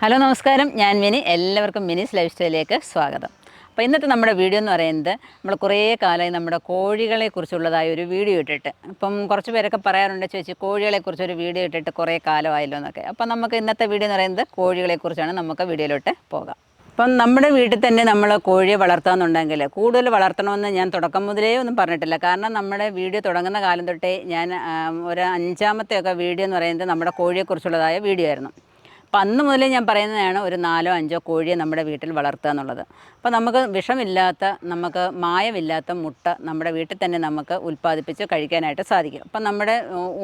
Hello നമസ്കാരം, ഞാൻ mini. എല്ലാവർക്കും മിനിസ് ലൈഫ് സ്റ്റൈലിലേക്ക് സ്വാഗതം. അപ്പോൾ ഇന്നത്തെ നമ്മുടെ വീഡിയോ എന്ന് പറയുന്നത് നമ്മൾ കുറേ കാലമായി നമ്മുടെ കോഴികളെക്കുറിച്ചുള്ളതായ ഒരു വീഡിയോ ഇട്ടിട്ട്, ഇപ്പം കുറച്ച് പേരൊക്കെ പറയാറുണ്ട്, ചേച്ചി കോഴികളെക്കുറിച്ചൊരു വീഡിയോ ഇട്ടിട്ട് കുറേ കാലമായല്ലോ എന്നൊക്കെ. അപ്പം നമുക്ക് ഇന്നത്തെ വീഡിയോ എന്ന് പറയുന്നത് കോഴികളെക്കുറിച്ചാണ്. നമുക്ക് വീഡിയോയിലോട്ട് പോകാം. അപ്പം നമ്മുടെ വീട്ടിൽ തന്നെ നമ്മൾ കോഴിയെ വളർത്താമെന്നുണ്ടെങ്കിൽ കൂടുതൽ വളർത്തണമെന്ന് ഞാൻ തുടക്കം മുതലേ ഒന്നും പറഞ്ഞിട്ടില്ല. കാരണം നമ്മുടെ വീഡിയോ തുടങ്ങുന്ന കാലം തൊട്ടേ ഞാൻ ഒരു അഞ്ചാമത്തെയൊക്കെ വീഡിയോ എന്ന് പറയുന്നത് നമ്മുടെ കോഴിയെക്കുറിച്ചുള്ളതായ വീഡിയോ ആയിരുന്നു. അപ്പം അന്ന് മുതലേ ഞാൻ പറയുന്നതാണ് ഒരു 4-5 കോഴിയെ നമ്മുടെ വീട്ടിൽ വളർത്തുക എന്നുള്ളത്. അപ്പോൾ നമുക്ക് വിഷമില്ലാത്ത, നമുക്ക് മായമില്ലാത്ത മുട്ട നമ്മുടെ വീട്ടിൽ തന്നെ നമുക്ക് ഉൽപ്പാദിപ്പിച്ച് കഴിക്കാനായിട്ട് സാധിക്കും. അപ്പം നമ്മുടെ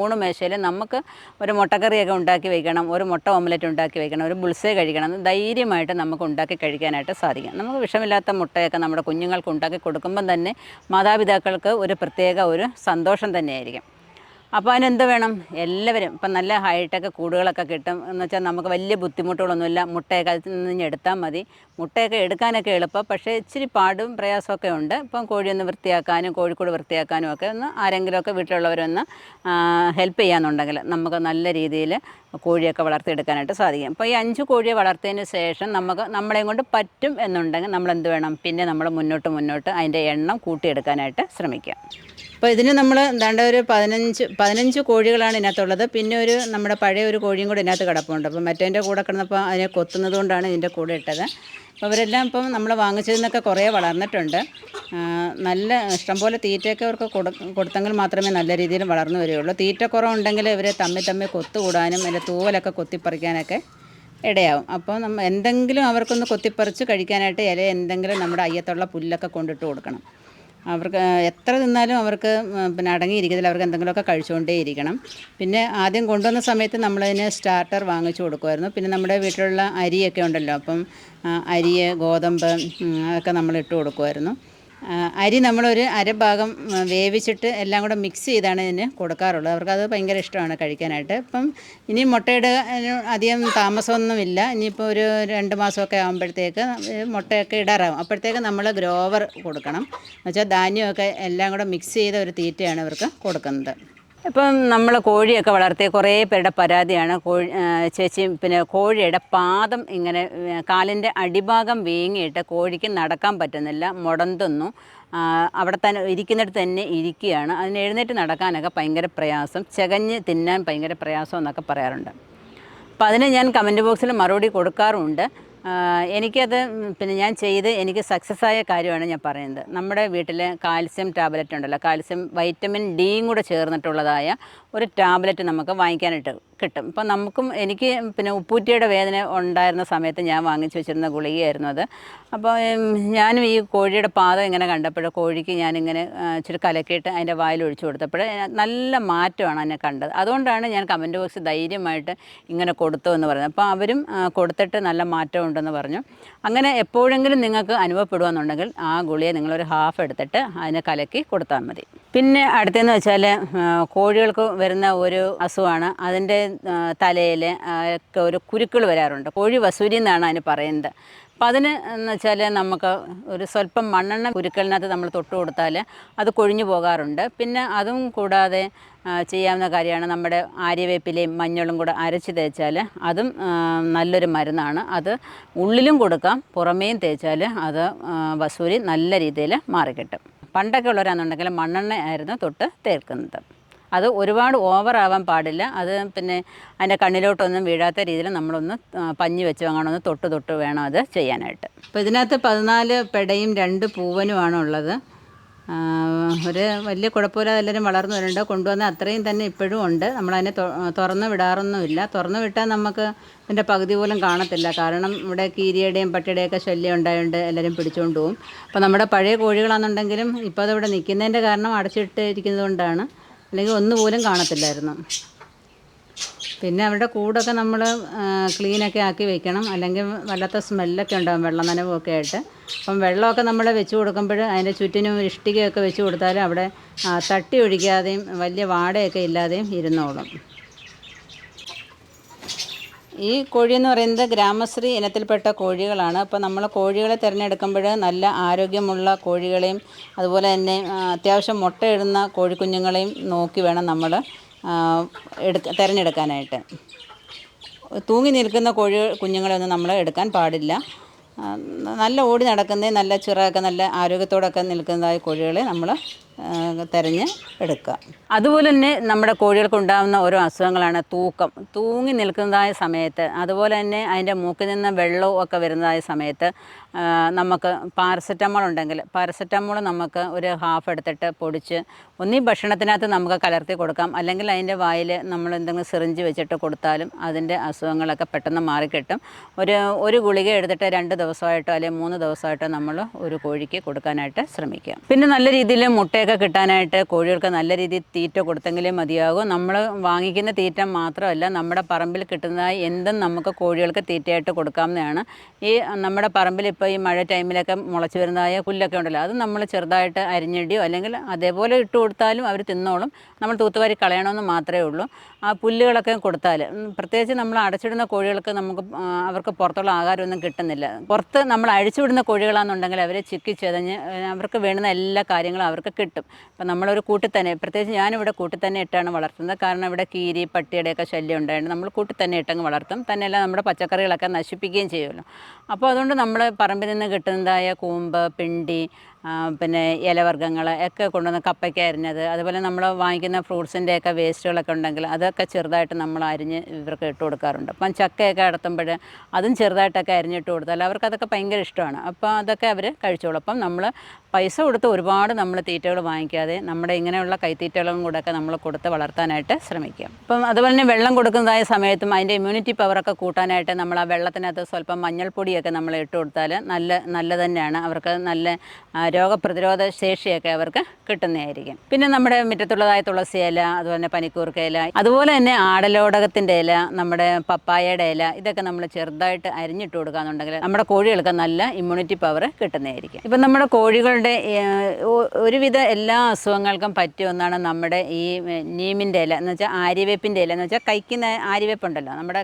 ഊണുമേശയിൽ നമുക്ക് ഒരു മുട്ടക്കറിയൊക്കെ ഉണ്ടാക്കി വയ്ക്കണം, ഒരു മുട്ട ഓംലെറ്റ് ഉണ്ടാക്കി വയ്ക്കണം, ഒരു ബുൾസേ കഴിക്കണം എന്ന് ധൈര്യമായിട്ട് നമുക്ക് ഉണ്ടാക്കി കഴിക്കാനായിട്ട് സാധിക്കും. നമുക്ക് വിഷമില്ലാത്ത മുട്ടയൊക്കെ നമ്മുടെ കുഞ്ഞുങ്ങൾക്ക് ഉണ്ടാക്കി കൊടുക്കുമ്പം തന്നെ മാതാപിതാക്കൾക്ക് ഒരു പ്രത്യേക ഒരു സന്തോഷം തന്നെയായിരിക്കും. അപ്പോൾ അതിനെന്ത് വേണം? എല്ലാവരും ഇപ്പം നല്ല ഹൈടെക് കൂടുകളൊക്കെ കിട്ടും എന്ന് വെച്ചാൽ നമുക്ക് വലിയ ബുദ്ധിമുട്ടുകളൊന്നുമില്ല. മുട്ടയൊക്കെ അതിൽ നിന്ന് എടുത്താൽ മതി. മുട്ടയൊക്കെ എടുക്കാനൊക്കെ എളുപ്പം, പക്ഷേ ഇച്ചിരി പാടും പ്രയാസമൊക്കെ ഉണ്ട്. ഇപ്പം കോഴിയൊന്ന് വൃത്തിയാക്കാനും കോഴിക്കൂട് വൃത്തിയാക്കാനും ഒക്കെ ഒന്ന് ആരെങ്കിലുമൊക്കെ വീട്ടിലുള്ളവരൊന്ന് ഹെൽപ്പ് ചെയ്യാന്നുണ്ടെങ്കിൽ നമുക്ക് നല്ല രീതിയിൽ കോഴിയൊക്കെ വളർത്തിയെടുക്കാനായിട്ട് സാധിക്കും. അപ്പോൾ ഈ 5 കോഴിയെ വളർത്തിയതിന് ശേഷം നമ്മളെയും കൊണ്ട് പറ്റും എന്നുണ്ടെങ്കിൽ നമ്മളെന്ത് വേണം? പിന്നെ നമ്മൾ മുന്നോട്ട് അതിൻ്റെ എണ്ണം കൂട്ടിയെടുക്കാനായിട്ട് ശ്രമിക്കുക. അപ്പോൾ ഇതിന് നമ്മൾ എന്താണ്ട് ഒരു 15 കോഴികളാണ് ഇതിനകത്തുള്ളത്. പിന്നെ നമ്മുടെ പഴയ ഒരു കോഴിയും കൂടെ ഇതിനകത്ത് കിടപ്പുണ്ട്. അപ്പോൾ മറ്റേതിൻ്റെ കൂടെ കിടന്നപ്പോൾ അതിനെ കൊത്തുന്നത് കൊണ്ടാണ് ഇതിൻ്റെ കൂടെ ഇട്ടത്. അപ്പോൾ അവരെല്ലാം ഇപ്പം നമ്മൾ വാങ്ങിച്ചതിൽ നിന്നൊക്കെ കുറേ വളർന്നിട്ടുണ്ട്. നല്ല ഇഷ്ടംപോലെ തീറ്റയൊക്കെ അവർക്ക് കൊടുത്തെങ്കിൽ മാത്രമേ നല്ല രീതിയിൽ വളർന്നു വരികയുള്ളൂ. തീറ്റ കുറവുണ്ടെങ്കിൽ ഇവരെ തമ്മിൽ കൊത്തുകൂടാനും അതിൻ്റെ തൂവലൊക്കെ കൊത്തിപ്പറിക്കാനൊക്കെ ഇടയാവും. അപ്പോൾ എന്തെങ്കിലും അവർക്കൊന്ന് കൊത്തിപ്പറിച്ച് കഴിക്കാനായിട്ട് എന്തെങ്കിലും നമ്മുടെ അയ്യത്തുള്ള പുല്ലൊക്കെ കൊണ്ടിട്ട് കൊടുക്കണം. അവർക്ക് എത്ര തിന്നാലും അവർക്ക് പിന്നെ അടങ്ങിയിരിക്കത്തില്ല. അവർക്ക് എന്തെങ്കിലുമൊക്കെ കഴിച്ചുകൊണ്ടേ ഇരിക്കണം. പിന്നെ ആദ്യം കൊണ്ടുവന്ന സമയത്ത് നമ്മളതിന് സ്റ്റാർട്ടർ വാങ്ങിച്ചു കൊടുക്കുമായിരുന്നു. പിന്നെ നമ്മുടെ വീട്ടിലുള്ള അരിയൊക്കെ ഉണ്ടല്ലോ, അപ്പം അരി, ഗോതമ്പ് അതൊക്കെ നമ്മൾ ഇട്ട് കൊടുക്കുമായിരുന്നു. അരി നമ്മളൊരു അരഭാഗം വേവിച്ചിട്ട് എല്ലാം കൂടെ മിക്സ് ചെയ്താണ് ഇതിന് കൊടുക്കാറുള്ളത്. അവർക്കത് ഭയങ്കര ഇഷ്ടമാണ് കഴിക്കാനായിട്ട്. ഇപ്പം ഇനി മുട്ടയുടെ അധികം താമസമൊന്നുമില്ല. ഇനിയിപ്പോൾ ഒരു 2 മാസമൊക്കെ ആകുമ്പോഴത്തേക്ക് മുട്ടയൊക്കെ ഇടാറാവും. അപ്പോഴത്തേക്ക് നമ്മൾ ഗ്രോവർ കൊടുക്കണം. എന്നുവെച്ചാൽ ധാന്യമൊക്കെ എല്ലാം കൂടെ മിക്സ് ചെയ്ത ഒരു തീറ്റയാണ് ഇവർക്ക് കൊടുക്കുന്നത്. ഇപ്പം നമ്മൾ കോഴിയൊക്കെ വളർത്തിയ കുറേ പേരുടെ പരാതിയാണ്, ചേച്ചി പിന്നെ കോഴിയുടെ പാദം ഇങ്ങനെ കാലിൻ്റെ അടിഭാഗം വീങ്ങിയിട്ട് കോഴിക്ക് നടക്കാൻ പറ്റുന്നില്ല, മുടന്തുന്നു, അവിടെ തന്നെ ഇരിക്കുന്നിടത്ത് തന്നെ ഇരിക്കുകയാണ്, അതിന് എഴുന്നേറ്റ് നടക്കാനൊക്കെ ഭയങ്കര പ്രയാസം, ചകഞ്ഞ് തിന്നാൻ ഭയങ്കര പ്രയാസം എന്നൊക്കെ പറയാറുണ്ട്. അപ്പോൾ അതിന് ഞാൻ കമൻറ്റ് ബോക്സിൽ മറുപടി കൊടുക്കാറുമുണ്ട്. എനിക്കത് പിന്നെ ഞാൻ എനിക്ക് സക്സസ് ആയ കാര്യമാണ് ഞാൻ പറയുന്നത്. നമ്മുടെ വീട്ടിൽ കാൽസ്യം ടാബ്ലറ്റ് ഉണ്ടല്ലോ, കാൽസ്യം വൈറ്റമിൻ ഡിയും കൂടെ ചേർന്നിട്ടുള്ളതായ ഒരു ടാബ്ലറ്റ് നമുക്ക് വാങ്ങിക്കാനായിട്ട് കിട്ടും. ഇപ്പം എനിക്ക് പിന്നെ ഉപ്പൂറ്റിയുടെ വേദന ഉണ്ടായിരുന്ന സമയത്ത് ഞാൻ വാങ്ങിച്ചു വെച്ചിരുന്ന ഗുളികയായിരുന്നു അത്. അപ്പോൾ ഞാനും ഈ കോഴിയുടെ പാദം ഇങ്ങനെ കണ്ടപ്പോൾ കോഴിക്ക് ഞാനിങ്ങനെ ഇച്ചിരി കലക്കിയിട്ട് അതിൻ്റെ വായിൽ ഒഴിച്ചു കൊടുത്തപ്പോൾ നല്ല മാറ്റമാണ് എന്നെ കണ്ടത്. അതുകൊണ്ടാണ് ഞാൻ കമൻറ്റ് ബോക്സിൽ ധൈര്യമായിട്ട് ഇങ്ങനെ കൊടുത്തു എന്ന് പറയുന്നത്. അപ്പോൾ അവരും കൊടുത്തിട്ട് നല്ല മാറ്റം ഉണ്ടെന്ന് പറഞ്ഞു. അങ്ങനെ എപ്പോഴെങ്കിലും നിങ്ങൾക്ക് അനുഭവപ്പെടുകയെന്നുണ്ടെങ്കിൽ ആ ഗുളിക നിങ്ങളൊരു ഹാഫ് എടുത്തിട്ട് അതിനെ കലക്കി കൊടുത്താൽ മതി. പിന്നെ അടുത്തതെന്ന് വെച്ചാൽ കോഴികൾക്ക് വരുന്ന ഒരു അസുഖമാണ്, അതിൻ്റെ തലയിൽ ഒക്കെ ഒരു കുരുക്കൾ വരാറുണ്ട്. കോഴി വസൂരി എന്നാണ് അതിന് പറയുന്നത്. അപ്പം അതിന് എന്ന് വെച്ചാൽ നമുക്ക് ഒരു സ്വല്പം മണ്ണെണ്ണ കുരുക്കളിനകത്ത് നമ്മൾ തൊട്ട് കൊടുത്താൽ അത് കൊഴിഞ്ഞു പോകാറുണ്ട്. പിന്നെ അതും കൂടാതെ ചെയ്യാവുന്ന കാര്യമാണ്, നമ്മുടെ ആര്യവേപ്പിലയും മഞ്ഞളും കൂടെ അരച്ച് തേച്ചാൽ അതും നല്ലൊരു മരുന്നാണ്. അത് ഉള്ളിലും കൊടുക്കാം, പുറമേയും തേച്ചാൽ അത് വസൂരി നല്ല രീതിയിൽ മാറിക്കിട്ടും. പണ്ടൊക്കെ ഉള്ളവരാണെന്നുണ്ടെങ്കിൽ മണ്ണെണ്ണ ആയിരുന്നു തൊട്ട് തേക്കുന്നത്. അത് ഒരുപാട് ഓവറാവാൻ പാടില്ല. അത് പിന്നെ അതിൻ്റെ കണ്ണിലോട്ടൊന്നും വീഴാത്ത രീതിയിൽ നമ്മളൊന്ന് പഞ്ഞി വെച്ച് വാങ്ങണമെന്ന് തൊട്ട് വേണം അത് ചെയ്യാനായിട്ട്. അപ്പോൾ ഇതിനകത്ത് 14 പെടയും 2 പൂവനുമാണ് ഉള്ളത്. ഒരു വലിയ കുഴപ്പമില്ലാതെ എല്ലാവരും വളർന്നു വരുന്നുണ്ട്. കൊണ്ടുവന്ന അത്രയും തന്നെ ഇപ്പോഴും ഉണ്ട്. നമ്മളതിനെ തുറന്ന് വിടാറൊന്നുമില്ല. തുറന്ന് വിട്ടാൽ നമുക്ക് ഇതിൻ്റെ പകുതി പോലും കാണത്തില്ല. കാരണം ഇവിടെ കീരിയുടെയും പട്ടിയുടെയൊക്കെ ശല്യം ഉണ്ടായതുകൊണ്ട് എല്ലാവരും പിടിച്ചുകൊണ്ട് പോകും. അപ്പോൾ നമ്മുടെ പഴയ കോഴികളാണെന്നുണ്ടെങ്കിലും ഇപ്പോൾ അതിവിടെ നിൽക്കുന്നതിൻ്റെ കാരണം അടച്ചിട്ട് ഇരിക്കുന്നത് കൊണ്ടാണ്, അല്ലെങ്കിൽ ഒന്നുപോലും കാണത്തില്ലായിരുന്നു. പിന്നെ അവരുടെ കൂടൊക്കെ നമ്മൾ ക്ലീനൊക്കെ ആക്കി വെക്കണം, അല്ലെങ്കിൽ വല്ലാത്ത സ്മെല്ലൊക്കെ ഉണ്ടാകും, വെള്ളം നനവൊക്കെ ആയിട്ട്. അപ്പം വെള്ളമൊക്കെ നമ്മൾ വെച്ച് കൊടുക്കുമ്പോൾ അതിൻ്റെ ചുറ്റിനും ഇഷ്ടികയൊക്കെ വെച്ച് കൊടുത്താൽ അവിടെ തട്ടി ഒഴിക്കാതെയും വലിയ വാടയൊക്കെ ഇല്ലാതെയും ഇരുന്നോളും. ഈ കോഴിയെന്ന് പറയുന്നത് ഗ്രാമശ്രീ ഇനത്തിൽപ്പെട്ട കോഴികളാണ്. അപ്പോൾ നമ്മൾ കോഴികളെ തിരഞ്ഞെടുക്കുമ്പോൾ നല്ല ആരോഗ്യമുള്ള കോഴികളെയും അതുപോലെ തന്നെ അത്യാവശ്യം മുട്ടയിടുന്ന കോഴിക്കുഞ്ഞുങ്ങളെയും നോക്കി വേണം നമ്മൾ തിരഞ്ഞെടുക്കാനായിട്ട്. തൂങ്ങി നിൽക്കുന്ന കോഴി കുഞ്ഞുങ്ങളെയൊന്നും നമ്മൾ എടുക്കാൻ പാടില്ല. നല്ല ഓടി നടക്കുന്ന നല്ല ചിറകൊക്കെ നല്ല ആരോഗ്യത്തോടൊക്കെ നിൽക്കുന്നതായ കോഴികളെ നമ്മൾ തിരഞ്ഞ് എടുക്കുക. അതുപോലെ തന്നെ നമ്മുടെ കോഴികൾക്ക് ഉണ്ടാകുന്ന ഓരോ അസുഖങ്ങളാണ് തൂങ്ങി നിൽക്കുന്നതായ സമയത്ത്, അതുപോലെ തന്നെ അതിൻ്റെ മൂക്കിൽ നിന്ന് വെള്ളവും ഒക്കെ വരുന്നതായ സമയത്ത് നമുക്ക് പാരസെറ്റമോൾ ഉണ്ടെങ്കിൽ പാരസെറ്റമോൾ നമുക്ക് ഒരു ഹാഫ് എടുത്തിട്ട് പൊടിച്ച് ഒന്നീ ഭക്ഷണത്തിനകത്ത് നമുക്ക് കലർത്തി കൊടുക്കാം, അല്ലെങ്കിൽ അതിൻ്റെ വായിൽ നമ്മൾ എന്തെങ്കിലും സിറിഞ്ച് വെച്ചിട്ട് കൊടുത്താലും അതിൻ്റെ അസുഖങ്ങളൊക്കെ പെട്ടെന്ന് മാറിക്കിട്ടും. ഒരു ഗുളിക എടുത്തിട്ട് 2 ദിവസമായിട്ടോ അല്ലെങ്കിൽ 3 ദിവസമായിട്ടോ നമ്മൾ ഒരു കോഴിക്ക് കൊടുക്കാനായിട്ട് ശ്രമിക്കുക. പിന്നെ നല്ല രീതിയിൽ മുട്ടയൊക്കെ കിട്ടാനായിട്ട് കോഴികൾക്ക് നല്ല രീതിയിൽ തീറ്റ കൊടുത്തെങ്കിലേ മതിയാകും. നമ്മൾ വാങ്ങിക്കുന്ന തീറ്റ മാത്രമല്ല, നമ്മുടെ പറമ്പിൽ കിട്ടുന്നതായി എന്തും നമുക്ക് കോഴികൾക്ക് തീറ്റയായിട്ട് കൊടുക്കാവുന്നതാണ്. ഈ നമ്മുടെ പറമ്പിൽ ഇപ്പോൾ ഈ മഴ ടൈമിലൊക്കെ മുളച്ച് വരുന്നതായ പുല്ലൊക്കെ ഉണ്ടല്ലോ, അത് നമ്മൾ ചെറുതായിട്ട് അരിഞ്ഞിടിയോ അല്ലെങ്കിൽ അതേപോലെ ഇട്ട് കൊടുത്താലും അവർ തിന്നോളും. നമ്മൾ തൂത്തുവാരി കളയണമെന്ന് മാത്രമേ ഉള്ളൂ. ആ പുല്ലുകളൊക്കെ കൊടുത്താൽ, പ്രത്യേകിച്ച് നമ്മൾ അടച്ചിടുന്ന കോഴികൾക്ക് അവർക്ക് പുറത്തുള്ള ആഹാരമൊന്നും കിട്ടുന്നില്ല. പുറത്ത് നമ്മൾ അഴിച്ചുവിടുന്ന കോഴികളാണെന്നുണ്ടെങ്കിൽ അവരെ ചിക്കി ചെതഞ്ഞ് അവർക്ക് വേണ്ടുന്ന എല്ലാ കാര്യങ്ങളും അവർക്ക് കിട്ടും. അപ്പം നമ്മളൊരു കൂട്ടിൽ തന്നെ, പ്രത്യേകിച്ച് ഞാനിവിടെ കൂട്ടിൽ തന്നെ ഇട്ടാണ് വളർത്തുന്നത്. കാരണം ഇവിടെ കീരി പട്ടിയുടെയൊക്കെ ശല്യം ഉണ്ടായിട്ട് നമ്മൾ കൂട്ടിൽ തന്നെ ഇട്ടങ്ങ് വളർത്തും. തന്നെയല്ല നമ്മുടെ പച്ചക്കറികളൊക്കെ നശിപ്പിക്കുകയും ചെയ്യുമല്ലോ. അപ്പോൾ അതുകൊണ്ട് നമ്മൾ പറമ്പിൽ നിന്ന് കിട്ടുന്നതായ കൂമ്പ്, പിണ്ടി, പിന്നെ ഇലവർഗ്ഗങ്ങൾ ഒക്കെ കൊണ്ടുവന്ന് കപ്പയ്ക്ക അരിഞ്ഞത്, അതുപോലെ നമ്മൾ വാങ്ങിക്കുന്ന ഫ്രൂട്ട്സിൻ്റെയൊക്കെ വേസ്റ്റുകളൊക്കെ ഉണ്ടെങ്കിൽ അതൊക്കെ ചെറുതായിട്ട് നമ്മൾ അരിഞ്ഞ് ഇവർക്ക് ഇട്ട് കൊടുക്കാറുണ്ട്. അപ്പം ചക്കയൊക്കെ അടത്തുമ്പോൾ അതും ചെറുതായിട്ടൊക്കെ അരിഞ്ഞിട്ട് കൊടുത്താൽ അവർക്കതൊക്കെ ഭയങ്കര ഇഷ്ടമാണ്. അപ്പോൾ അതൊക്കെ അവർ കഴിച്ചോളും. അപ്പം നമ്മൾ പൈസ കൊടുത്ത് ഒരുപാട് നമ്മൾ തീറ്റകൾ വാങ്ങിക്കാതെ നമ്മുടെ ഇങ്ങനെയുള്ള കൈത്തീറ്റകളും കൂടെയൊക്കെ നമ്മൾ കൊടുത്ത് വളർത്താനായിട്ട് ശ്രമിക്കുക. അപ്പം അതുപോലെ തന്നെ വെള്ളം കൊടുക്കുന്നതായ സമയത്തും അതിൻ്റെ ഇമ്മ്യൂണിറ്റി പവറൊക്കെ കൂട്ടാനായിട്ട് നമ്മൾ ആ വെള്ളത്തിനകത്ത് സ്വല്പം മഞ്ഞൾപ്പൊടിയൊക്കെ നമ്മൾ ഇട്ട് കൊടുത്താൽ നല്ല തന്നെയാണ്. അവർക്ക് നല്ല രോഗപ്രതിരോധ ശേഷിയൊക്കെ അവർക്ക് കിട്ടുന്നതായിരിക്കും. പിന്നെ നമ്മുടെ മുറ്റത്തുള്ളതായ തുളസി ഇല, അതുപോലെ തന്നെ പനിക്കൂർക്ക ഇല, അതുപോലെ തന്നെ ആടലോടകത്തിൻ്റെ ഇല, നമ്മുടെ പപ്പായയുടെ ഇല, ഇതൊക്കെ നമ്മൾ ചെറുതായിട്ട് അരിഞ്ഞിട്ട് കൊടുക്കുകയെന്നുണ്ടെങ്കിൽ നമ്മുടെ കോഴികൾക്ക് നല്ല ഇമ്മ്യൂണിറ്റി പവർ കിട്ടുന്നതായിരിക്കും. ഇപ്പം നമ്മുടെ കോഴികളുടെ ഒരുവിധ എല്ലാ അസുഖങ്ങൾക്കും പറ്റിയ ഒന്നാണ് നമ്മുടെ ഈ നീമിൻ്റെ ഇല എന്ന് വെച്ചാൽ ആര്യവേപ്പിൻ്റെ ഇല എന്ന് വെച്ചാൽ കഴിക്കുന്ന ആര്യവേപ്പുണ്ടല്ലോ, നമ്മുടെ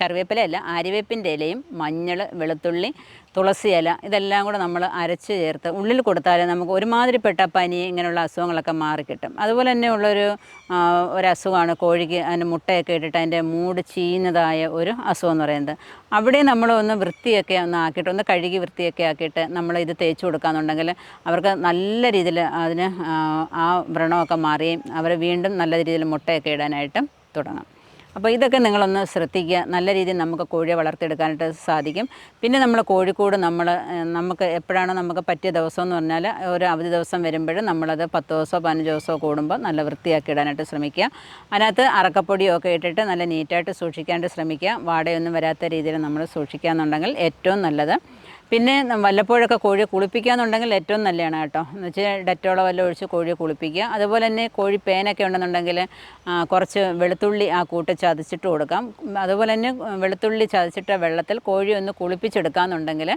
കറിവേപ്പിലയല്ല, ആര്യവേപ്പിൻ്റെ ഇലയും മഞ്ഞൾ, വെളുത്തുള്ളി, തുളസി ഇല, ഇതെല്ലാം കൂടെ നമ്മൾ അരച്ച് ചേർത്ത് ഉള്ളിൽ കൊടുത്താൽ നമുക്ക് ഒരുമാതിരിപ്പെട്ട പനി ഇങ്ങനെയുള്ള അസുഖങ്ങളൊക്കെ മാറിക്കിട്ടും. അതുപോലെ തന്നെ ഒരസുഖമാണ് കോഴിക്ക് അതിൻ്റെ മുട്ടയൊക്കെ ഇട്ടിട്ട് അതിൻ്റെ മൂട് ചീഞ്ഞതായ ഒരു അസുഖം എന്ന് പറയുന്നത്. അവിടെ നമ്മളൊന്ന് വൃത്തിയൊക്കെ ആക്കിയിട്ട് ഒന്ന് കഴുകി വൃത്തിയൊക്കെ ആക്കിയിട്ട് നമ്മൾ ഇത് തേച്ച് കൊടുക്കുകയെന്നുണ്ടെങ്കിൽ അവർക്ക് നല്ല രീതിയിൽ അതിന് ആ വ്രണമൊക്കെ മാറുകയും അവർ വീണ്ടും നല്ല രീതിയിൽ മുട്ടയൊക്കെ ഇടാനായിട്ടും തുടങ്ങും. അപ്പോൾ ഇതൊക്കെ നിങ്ങളൊന്ന് ശ്രദ്ധിക്കുക. നല്ല രീതിയിൽ നമുക്ക് കോഴിയെ വളർത്തിയെടുക്കാനായിട്ട് സാധിക്കും. പിന്നെ നമ്മൾ കോഴിക്കൂട് നമുക്ക് എപ്പോഴാണ് നമുക്ക് പറ്റിയ ദിവസം എന്ന് പറഞ്ഞാൽ ഒരു അവധി ദിവസം വരുമ്പോഴും നമ്മളത് 10 ദിവസമോ 15 ദിവസമോ കൂടുമ്പോൾ നല്ല വൃത്തിയാക്കി ഇടാനായിട്ട് ശ്രമിക്കുക. അതിനകത്ത് അറക്കപ്പൊടിയൊക്കെ ഇട്ടിട്ട് നല്ല നീറ്റായിട്ട് സൂക്ഷിക്കാനായിട്ട് ശ്രമിക്കുക. വാടയൊന്നും വരാത്ത രീതിയിൽ നമ്മൾ സൂക്ഷിക്കുക എന്നുണ്ടെങ്കിൽ ഏറ്റവും നല്ലത്. പിന്നെ വല്ലപ്പോഴൊക്കെ കോഴിയെ കുളിപ്പിക്കുകയെന്നുണ്ടെങ്കിൽ ഏറ്റവും നല്ലതാണ് കേട്ടോ. എന്ന് വെച്ചാൽ ഡെറ്റോളോ വല്ലതും ഒഴിച്ച് കോഴിയെ കുളിപ്പിക്കുക. അതുപോലെ തന്നെ കോഴി പേനൊക്കെ ഉണ്ടെന്നുണ്ടെങ്കിൽ കുറച്ച് വെളുത്തുള്ളി ആ കൂട്ട് ചതച്ചിട്ട് കൊടുക്കാം. അതുപോലെ തന്നെ വെളുത്തുള്ളി ചതച്ചിട്ട വെള്ളത്തിൽ കോഴി ഒന്ന് കുളിപ്പിച്ചെടുക്കാമെന്നുണ്ടെങ്കിൽ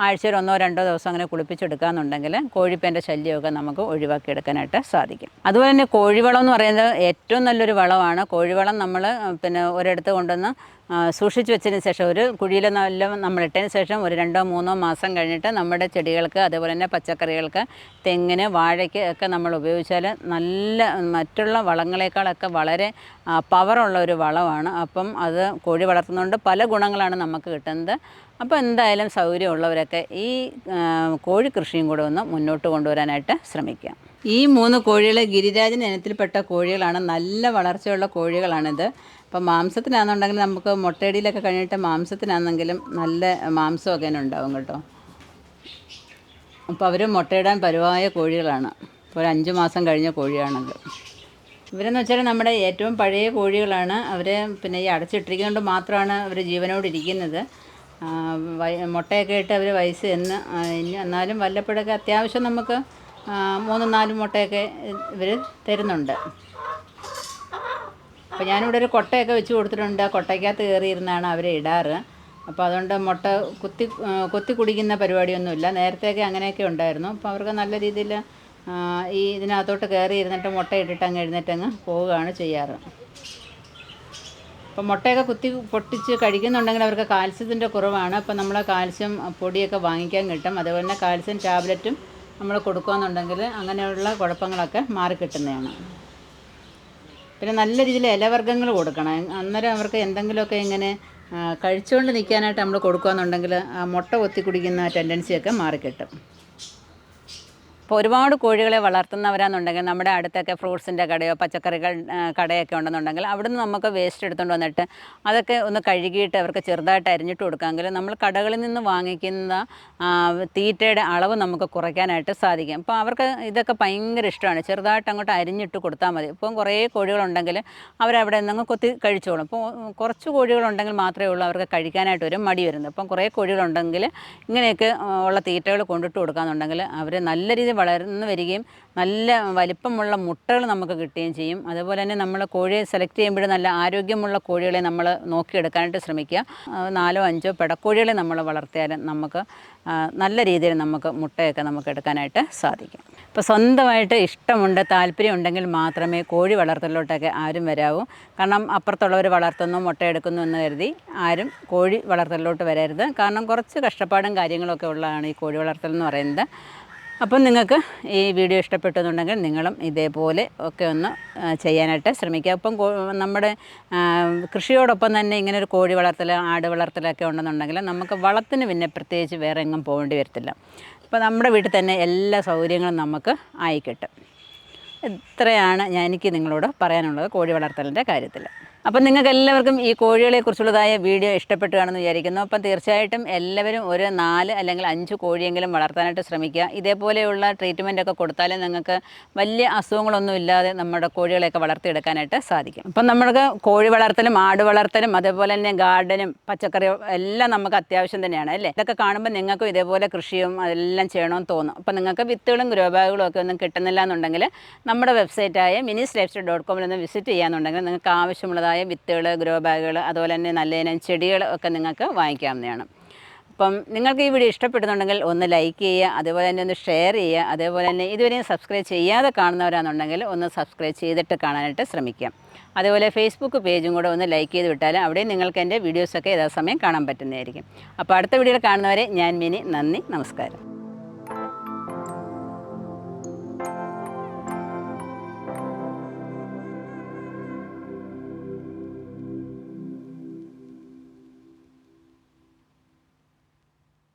ആഴ്ചയിൽ 1-2 ദിവസം അങ്ങനെ കുളിപ്പിച്ചെടുക്കാമെന്നുണ്ടെങ്കിൽ കോഴിപ്പേൻ്റെ ശല്യമൊക്കെ നമുക്ക് ഒഴിവാക്കിയെടുക്കാനായിട്ട് സാധിക്കും. അതുപോലെ തന്നെ കോഴിവളം എന്ന് പറയുന്നത് ഏറ്റവും നല്ലൊരു വളമാണ്. കോഴിവളം നമ്മൾ പിന്നെ ഒരിടത്ത് കൊണ്ടുവന്ന് സൂക്ഷിച്ച് വെച്ചതിന് ശേഷം ഒരു കുഴിയിൽ നല്ല നമ്മളിട്ടതിന് ശേഷം ഒരു 2-3 മാസം കഴിഞ്ഞിട്ട് നമ്മുടെ ചെടികൾക്ക്, അതുപോലെ തന്നെ പച്ചക്കറികൾക്ക്, തെങ്ങിന്, വാഴയ്ക്ക് ഒക്കെ നമ്മൾ ഉപയോഗിച്ചാൽ നല്ല മറ്റുള്ള വളങ്ങളെക്കാളൊക്കെ വളരെ പവറുള്ള ഒരു വളമാണ്. അപ്പം അത് കോഴി വളർത്തുന്നതുകൊണ്ട് പല ഗുണങ്ങളാണ് നമുക്ക് കിട്ടുന്നത്. അപ്പോൾ എന്തായാലും സൗകര്യമുള്ളവരൊക്കെ ഈ കോഴി കൃഷിയും കൂടെ ഒന്ന് മുന്നോട്ട് കൊണ്ടുവരാനായിട്ട് ശ്രമിക്കുക. ഈ 3 കോഴികൾ ഗിരിരാജൻ ഇനത്തിൽപ്പെട്ട കോഴികളാണ്. നല്ല വളർച്ചയുള്ള കോഴികളാണിത്. അപ്പം മാംസത്തിനാണെന്നുണ്ടെങ്കിൽ നമുക്ക് മുട്ടയടിയിലൊക്കെ കഴിഞ്ഞിട്ട് മാംസത്തിനാണെന്നെങ്കിലും നല്ല മാംസമൊക്കെ ഉണ്ടാവും കേട്ടോ. അപ്പോൾ അവർ മുട്ടയിടാൻ പരുവായ കോഴികളാണ്. ഒരു 5 മാസം കഴിഞ്ഞ കോഴിയാണത്. ഇവരെന്ന് വെച്ചാൽ നമ്മുടെ ഏറ്റവും പഴയ കോഴികളാണ്. അവർ പിന്നെ ഈ അടച്ചിട്ടിരിക്കുന്നതുകൊണ്ട് മാത്രമാണ് അവർ ജീവനോടിരിക്കുന്നത്. മുട്ടയൊക്കെ ഇട്ട് അവർ വയസ്സ് എന്നാലും വല്ലപ്പോഴൊക്കെ അത്യാവശ്യം നമുക്ക് 3-4 മുട്ടയൊക്കെ ഇവർ തരുന്നുണ്ട്. അപ്പോൾ ഞാനിവിടെ ഒരു കൊട്ടയൊക്കെ വെച്ച് കൊടുത്തിട്ടുണ്ട്. ആ കൊട്ടയ്ക്കകത്ത് കയറിയിരുന്നാണ് അവരെ ഇടാറ്. അപ്പോൾ അതുകൊണ്ട് മുട്ട കൊത്തി കുടിക്കുന്ന പരിപാടിയൊന്നുമില്ല. നേരത്തെയൊക്കെ അങ്ങനെയൊക്കെ ഉണ്ടായിരുന്നു. അപ്പോൾ അവർക്ക് നല്ല രീതിയിൽ ഇതിനകത്തോട്ട് കയറി ഇരുന്നിട്ട് മുട്ട ഇട്ടിട്ട് അങ്ങ് എഴുന്നേറ്റങ്ങ് പോവുകയാണ് ചെയ്യാറ്. അപ്പോൾ മുട്ടയൊക്കെ പൊട്ടിച്ച് കഴിക്കുന്നുണ്ടെങ്കിൽ അവർക്ക് കാൽസ്യത്തിൻ്റെ കുറവാണ്. അപ്പോൾ നമ്മൾ കാൽസ്യം പൊടിയൊക്കെ വാങ്ങിക്കാൻ കിട്ടും. അതുപോലെ തന്നെ കാൽസ്യം ടാബ്ലറ്റും നമ്മൾ കൊടുക്കുകയെന്നുണ്ടെങ്കിൽ അങ്ങനെയുള്ള കുഴപ്പങ്ങളൊക്കെ മാറിക്കിട്ടുന്നതാണ്. പിന്നെ നല്ല രീതിയിൽ ഇലവർഗ്ഗങ്ങൾ കൊടുക്കണം. അന്നേരം അവർക്ക് എന്തെങ്കിലുമൊക്കെ ഇങ്ങനെ കഴിച്ചുകൊണ്ട് നിൽക്കാനായിട്ട് നമ്മൾ കൊടുക്കുകയെന്നുണ്ടെങ്കിൽ മുട്ട കൊത്തി കുടിക്കുന്ന ടെൻഡൻസിയൊക്കെ മാറിക്കിട്ടും. ഇപ്പോൾ ഒരുപാട് കോഴികളെ വളർത്തുന്നവരാണെന്നുണ്ടെങ്കിൽ നമ്മുടെ അടുത്തൊക്കെ ഫ്രൂട്ട്സിൻ്റെ കടയോ പച്ചക്കറികൾ കടയൊക്കെ ഉണ്ടെന്നുണ്ടെങ്കിൽ അവിടുന്ന് നമുക്ക് വേസ്റ്റ് എടുത്തുകൊണ്ട് വന്നിട്ട് അതൊക്കെ ഒന്ന് കഴുകിയിട്ട് അവർക്ക് ചെറുതായിട്ട് അരിഞ്ഞിട്ട് കൊടുക്കാമെങ്കിൽ നമ്മൾ കടകളിൽ നിന്ന് വാങ്ങിക്കുന്ന തീറ്റയുടെ അളവ് നമുക്ക് കുറയ്ക്കാനായിട്ട് സാധിക്കും. അപ്പോൾ അവർക്ക് ഇതൊക്കെ ഭയങ്കര ഇഷ്ടമാണ്. ചെറുതായിട്ട് അങ്ങോട്ട് അരിഞ്ഞിട്ട് കൊടുത്താൽ മതി. ഇപ്പം കുറേ കോഴികളുണ്ടെങ്കിൽ അവരവിടെ നിന്ന് കൊത്തി കഴിച്ചോളും. അപ്പോൾ കുറച്ച് കോഴികളുണ്ടെങ്കിൽ മാത്രമേ ഉള്ളൂ അവർക്ക് കഴിക്കാനായിട്ട് ഒരു മടി വരുന്നത്. അപ്പം കുറേ കോഴികളുണ്ടെങ്കിൽ ഇങ്ങനെയൊക്കെ ഉള്ള തീറ്റകൾ കൊണ്ടിട്ട് കൊടുക്കാമെന്നുണ്ടെങ്കിൽ അവർ നല്ല രീതിയിൽ വളർന്നു വരികയും നല്ല വലിപ്പമുള്ള മുട്ടകൾ നമുക്ക് കിട്ടുകയും ചെയ്യും. അതുപോലെ തന്നെ നമ്മൾ കോഴിയെ സെലക്ട് ചെയ്യുമ്പോൾ നല്ല ആരോഗ്യമുള്ള കോഴികളെ നമ്മൾ നോക്കിയെടുക്കാനായിട്ട് ശ്രമിക്കുക. 4-5 പിടക്കോഴികളെ നമ്മൾ വളർത്തിയാലും നമുക്ക് നല്ല രീതിയിൽ നമുക്ക് മുട്ടയൊക്കെ നമുക്ക് എടുക്കാനായിട്ട് സാധിക്കും. ഇപ്പോൾ സ്വന്തമായിട്ട് ഇഷ്ടമുണ്ട്, താല്പര്യം ഉണ്ടെങ്കിൽ മാത്രമേ കോഴി വളർത്തലിലോട്ടൊക്കെ ആരും വരാവൂ. കാരണം അപ്പുറത്തുള്ളവർ വളർത്തുന്നു മുട്ടയെടുക്കുന്നു എന്ന് കരുതി ആരും കോഴി വളർത്തലിലോട്ട് വരരുത്. കാരണം കുറച്ച് കഷ്ടപ്പാടും കാര്യങ്ങളൊക്കെ ഉള്ളതാണ് ഈ കോഴി വളർത്തൽ എന്ന് പറയുന്നത്. അപ്പം നിങ്ങൾക്ക് ഈ വീഡിയോ ഇഷ്ടപ്പെട്ടെന്നുണ്ടെങ്കിൽ നിങ്ങളും ഇതേപോലെ ഒക്കെ ഒന്ന് ചെയ്യാനായിട്ട് ശ്രമിക്കുക. അപ്പം നമ്മുടെ കൃഷിയോടൊപ്പം തന്നെ ഇങ്ങനെ ഒരു കോഴി വളർത്തൽ ആട് വളർത്തലൊക്കെ ഉണ്ടെന്നുണ്ടെങ്കിൽ നമുക്ക് വളത്തിന് പിന്നെ പ്രത്യേകിച്ച് വേറെ എങ്ങും പോകേണ്ടി വരത്തില്ല. അപ്പോൾ നമ്മുടെ വീട്ടിൽ തന്നെ എല്ലാ സൗകര്യങ്ങളും നമുക്ക് ആയിക്കിട്ടും. ഇത്രയാണ് എനിക്ക് നിങ്ങളോട് പറയാനുള്ളത് കോഴി വളർത്തലിൻ്റെ കാര്യത്തിൽ. അപ്പം നിങ്ങൾക്ക് എല്ലാവർക്കും ഈ കോഴികളെക്കുറിച്ചുള്ളതായ വീഡിയോ ഇഷ്ടപ്പെട്ടു കാണുമെന്ന് വിചാരിക്കുന്നു. അപ്പം തീർച്ചയായിട്ടും എല്ലാവരും ഒരു 4 അല്ലെങ്കിൽ 5 കോഴിയെങ്കിലും വളർത്താനായിട്ട് ശ്രമിക്കുക. ഇതേപോലെയുള്ള ട്രീറ്റ്മെൻറ്റൊക്കെ കൊടുത്താലേ നിങ്ങൾക്ക് വലിയ അസുഖങ്ങളൊന്നും ഇല്ലാതെ നമ്മുടെ കോഴികളെയൊക്കെ വളർത്തിയെടുക്കാനായിട്ട് സാധിക്കും. അപ്പം നമുക്ക് കോഴി വളർത്തലും ആട് വളർത്തലും അതേപോലെ തന്നെ ഗാർഡനും പച്ചക്കറിയും എല്ലാം നമുക്ക് അത്യാവശ്യം തന്നെയാണ് അല്ലേ. ഇതൊക്കെ കാണുമ്പോൾ നിങ്ങൾക്കും ഇതേപോലെ കൃഷിയും അതെല്ലാം ചെയ്യണമെന്ന് തോന്നും. അപ്പം നിങ്ങൾക്ക് വിത്തുകളും ഗ്രോ ബാഗുകളും ഒക്കെ ഒന്നും കിട്ടുന്നില്ല എന്നുണ്ടെങ്കിൽ നമ്മുടെ വെബ്സൈറ്റായ theminislifestyle.com ഒന്ന് വിസിറ്റ് ചെയ്യാന്നുണ്ടെങ്കിൽ നിങ്ങൾക്ക് ആവശ്യമുള്ളതായ വിത്തുകൾ ഗ്രോ ബാഗുകൾ അതുപോലെ തന്നെ നല്ല ഇനം ചെടികൾ ഒക്കെ നിങ്ങൾക്ക് വാങ്ങിക്കാവുന്നതാണ്. അപ്പം നിങ്ങൾക്ക് ഈ വീഡിയോ ഇഷ്ടപ്പെടുന്നുണ്ടെങ്കിൽ ഒന്ന് ലൈക്ക് ചെയ്യുക, അതുപോലെ തന്നെ ഒന്ന് ഷെയർ ചെയ്യുക. അതേപോലെ തന്നെ ഇതുവരെയും സബ്സ്ക്രൈബ് ചെയ്യാതെ കാണുന്നവരാണെന്നുണ്ടെങ്കിൽ ഒന്ന് സബ്സ്ക്രൈബ് ചെയ്തിട്ട് കാണാനായിട്ട് ശ്രമിക്കാം. അതേപോലെ ഫേസ്ബുക്ക് പേജും കൂടെ ഒന്ന് ലൈക്ക് ചെയ്ത് വിട്ടാൽ അവിടെ നിങ്ങൾക്ക് എൻ്റെ വീഡിയോസൊക്കെ യഥാസമയം കാണാൻ പറ്റുന്നതായിരിക്കും. അപ്പോൾ അടുത്ത വീഡിയോയിൽ കാണുന്നവരെ ഞാൻ മിനി. നന്ദി, നമസ്കാരം.